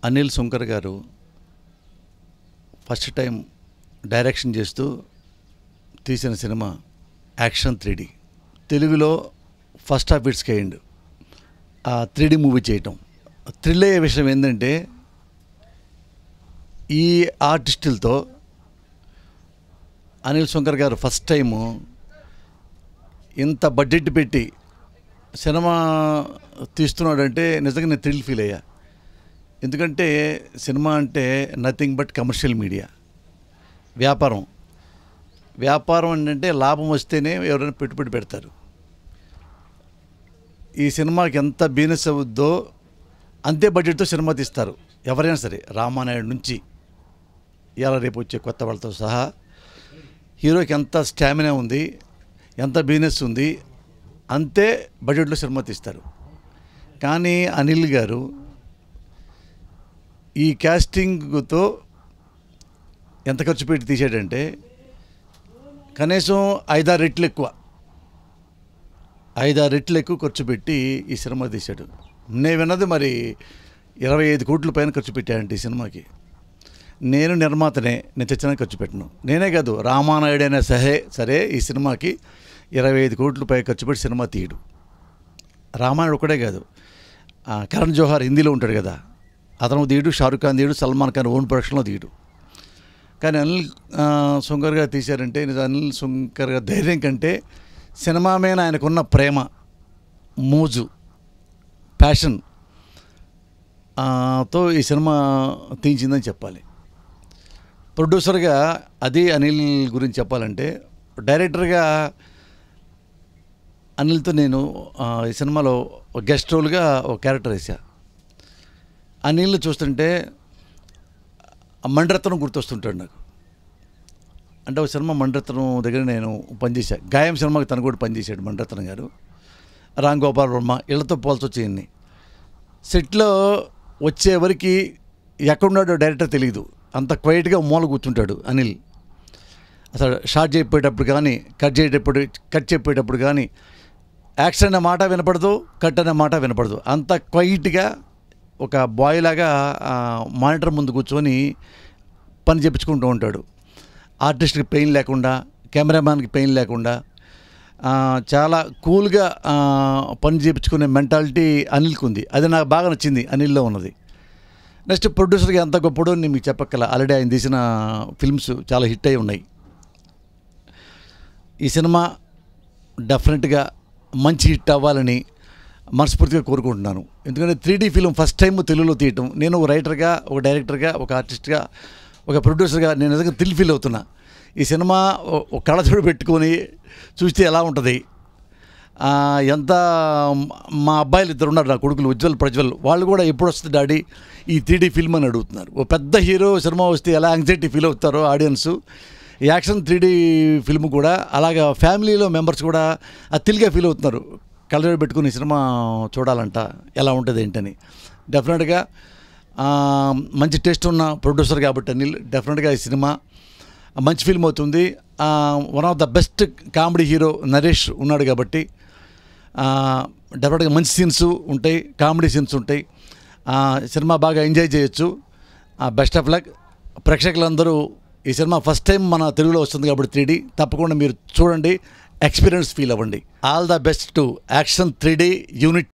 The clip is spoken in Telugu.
అనిల్ సుంకర్ గారు ఫస్ట్ టైం డైరెక్షన్ చేస్తూ తీసిన సినిమా యాక్షన్ 3D. తెలుగులో ఫస్ట్ ఆఫ్ ఇట్స్ కైండ్ ఆ 3D మూవీ చేయటం. థ్రిల్ అయ్యే విషయం ఏంటంటే ఈ ఆర్టిస్టులతో అనిల్ సుంకర్ గారు ఫస్ట్ టైము ఇంత బడ్జెట్ పెట్టి సినిమా తీస్తున్నాడంటే నిజంగా నేను థ్రిల్ ఫీల్ అయ్యా. ఎందుకంటే సినిమా అంటే నథింగ్ బట్ కమర్షియల్ మీడియా, వ్యాపారం ఏంటంటే లాభం వస్తేనే ఎవరైనా పెట్టుబడి పెడతారు. ఈ సినిమాకి ఎంత బిజినెస్ అవుద్దో అంతే బడ్జెట్తో సినిమా తీస్తారు ఎవరైనా సరే. రామానాయుడు నుంచి ఇలా రేపు వచ్చే కొత్త వాళ్ళతో సహా హీరోకి ఎంత స్టామినా ఉంది, ఎంత బిజినెస్ ఉంది, అంతే బడ్జెట్లో సినిమా తీస్తారు. కానీ అనిల్ గారు ఈ క్యాస్టింగ్తో ఎంత ఖర్చు పెట్టి తీసాడంటే కనీసం 5-6 రెట్లు ఎక్కువ ఖర్చు పెట్టి ఈ సినిమా తీశాడు. నేను విన్నది మరి 25 కోట్ల పైన ఖర్చు పెట్టాడంటే ఈ సినిమాకి. నేను నిర్మాతనే, నేను తెచ్చిన ఖర్చు పెట్టను. నేనే కాదు, రామానాయుడు అయినా సరే ఈ సినిమాకి 25 కోట్ల పై ఖర్చు పెట్టి సినిమా తీయడు. రామానాయుడు ఒకటే కాదు, కరణ్ జోహార్ హిందీలో ఉంటాడు కదా, అతను తీయడు, షారుఖ్ ఖాన్ తీయడు, సల్మాన్ ఖాన్ ఓన్ ప్రొడక్షన్లో తీయడు. కానీ అనిల్ సుంకర్ గారు తీశారంటే అనిల్ సుంకర్ గారి ధైర్యం కంటే సినిమా మీద ఆయనకున్న ప్రేమ, మోజు, ప్యాషన్ తో ఈ సినిమా తీయించిందని చెప్పాలి. ప్రొడ్యూసర్గా అది అనిల్ గురించి చెప్పాలంటే, డైరెక్టర్గా అనిల్తో నేను ఈ సినిమాలో గెస్ట్ రోల్గా ఒక క్యారెక్టర్ వేసా. అనిల్ చూస్తుంటే మణిరత్నం గుర్తొస్తుంటాడు నాకు. అంటే ఒక సినిమా మణిరత్నం దగ్గర నేను పనిచేశా, గాయం సినిమాకి తను కూడా పనిచేశాడు మణిరత్నం గారు, రామ్ గోపాల్ వర్మ, వీళ్ళతో పోల్చొచ్చింది. సెట్లో వచ్చేవరకు ఎక్కడున్నాడో డైరెక్టర్ తెలియదు, అంత క్వైట్గా మూల కూర్చుంటాడు అనిల్. అసలు షార్ట్ చెప్పేటప్పుడు కానీ కట్ చెప్పేటప్పుడు కానీ యాక్షన్ అనే మాట వినపడదు, కట్ అనే మాట వినపడదు. అంత క్వైట్గా ఒక బాయ్ లాగా మానిటర్ ముందు కూర్చొని పని చెప్పించుకుంటూ ఉంటాడు. ఆర్టిస్ట్కి పెయిన్ లేకుండా, కెమెరామ్యాన్కి పెయిన్ లేకుండా చాలా కూల్గా పని చేయించుకునే మెంటాలిటీ అనిల్కి ఉంది. అది నాకు బాగా నచ్చింది అనిల్లో ఉన్నది. నెక్స్ట్ ప్రొడ్యూసర్గా ఎంత గొప్పడో నేను మీకు చెప్పక్కల. ఆల్రెడీ ఆయన తీసిన ఫిల్మ్స్ చాలా హిట్ అయి ఉన్నాయి. ఈ సినిమా డెఫినెట్గా మంచి హిట్ అవ్వాలని మనస్ఫూర్తిగా కోరుకుంటున్నాను. ఎందుకంటే 3D ఫిల్మ్ ఫస్ట్ టైం తెలుగులో తీయటం, నేను ఒక రైటర్గా, ఒక డైరెక్టర్గా, ఒక ఆర్టిస్ట్గా, ఒక ప్రొడ్యూసర్గా నేను నిజంగా థ్రిల్ ఫీల్ అవుతున్నా. ఈ సినిమా ఒక కళ్ళజోడు పెట్టుకొని చూస్తే ఎలా ఉంటుంది. ఎంత మా అబ్బాయిలు 2 ఉన్నారు, నా కొడుకులు ఉజ్వల్ ప్రజ్వల్, వాళ్ళు కూడా ఎప్పుడు వస్తుంది డాడీ ఈ 3D ఫిల్మ్ అని అడుగుతున్నారు. ఓ పెద్ద హీరో సినిమా వస్తే ఎలా యాంగ్జైటీ ఫీల్ అవుతారో ఆడియన్స్, ఈ యాక్షన్ 3D ఫిల్మ్ కూడా అలాగా ఫ్యామిలీలో మెంబర్స్ కూడా థ్రిల్గా ఫీల్ అవుతున్నారు. కళ్ళజోడు పెట్టుకుని సినిమా చూడాలంట ఎలా ఉంటుంది ఏంటని. డెఫినెట్గా మంచి టేస్ట్ ఉన్న ప్రొడ్యూసర్ కాబట్టి అనిల్, డెఫినెట్గా ఈ సినిమా మంచి ఫిల్మ్ అవుతుంది. One of the best comedy hero Naresh ఉన్నాడు కాబట్టి డెఫినెట్గా మంచి సీన్స్ ఉంటాయి, కామెడీ సీన్స్ ఉంటాయి. సినిమా బాగా ఎంజాయ్ చేయొచ్చు. Best of luck. ప్రేక్షకులందరూ ఈ సినిమా ఫస్ట్ టైం మన తెలుగులో వస్తుంది కాబట్టి 3D తప్పకుండా మీరు చూడండి, ఎక్స్పీరియన్స్ ఫీల్ అవ్వండి. All the best to action 3D unit.